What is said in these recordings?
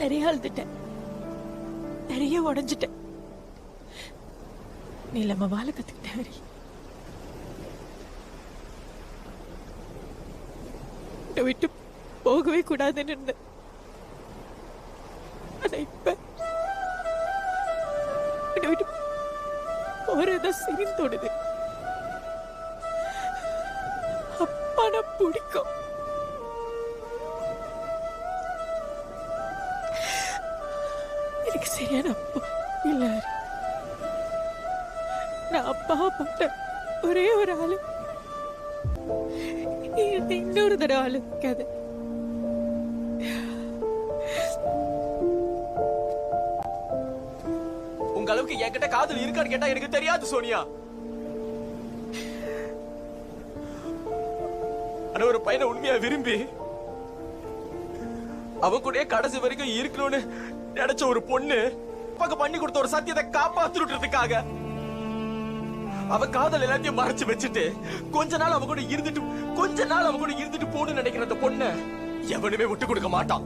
நிறைய அழுதுட்டேன், நிறைய உடைஞ்சிட்டேன். நீ இல்லாம வாழ கத்துக்கிட்டேன் ஹரி. என்னை விட்டு போகவே கூடாதுன்னு இருந்தேன். ஆனா இப்ப என்னை விட்டு போறதான் சரி தோணுது. அப்பானா பிடிக்கும். எனக்கு சரியான அப்பா இல்ல. நான் அப்பாவை பார்த்த ஒரே ஒரு ஆளு இன்னொரு தடவை ஆளு இருக்காது. உங்க அளவுக்கு என்கிட்ட காதல் இருக்கான்னு கேட்டா எனக்கு தெரியாது சோனியா. ஆனா ஒரு பையனை உண்மையா விரும்பி அவன் கூட கடைசி வரைக்கும் இருக்கணும்னு நினைச்ச ஒரு பொண்ணு அப்பாக்கு பண்ணி கொடுத்த ஒரு சத்தியத்தை காப்பாத்துறதுக்காக அவ காதல் எல்லாத்தையும் மறைச்சு வச்சுட்டு கொஞ்ச நாள் அவ கூட இருந்துட்டு போன்னு நினைக்கிற அந்த பொண்ண எவனுமே விட்டு கொடுக்க மாட்டான்.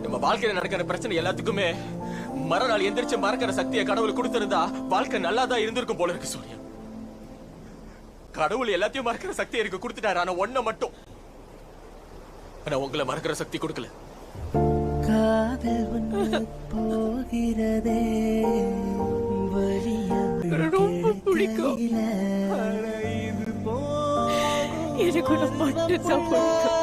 நம்ம வாழ்க்கையில நடக்கிற பிரச்சனை எல்லாத்துக்குமே மறுநாள் எந்திரிச்சு மறக்கிற சக்தியை கடவுள் கொடுத்திருந்தா வாழ்க்கை நல்லாதான் இருந்திருக்கும் போல இருக்கு சூர்யா. கடவுள் எல்லாத்தையும் மறக்கிற சக்தி எனக்கு கொடுத்துட்டாரு, ஆனா ஒன்ன மட்டும் ஆனா உங்களை மறக்கிற சக்தி கொடுக்கல. காதல் வந்து போகிறதே ரொம்ப பிடிக்கும். எனக்கு மட்டும் தான் பிடிக்கும்.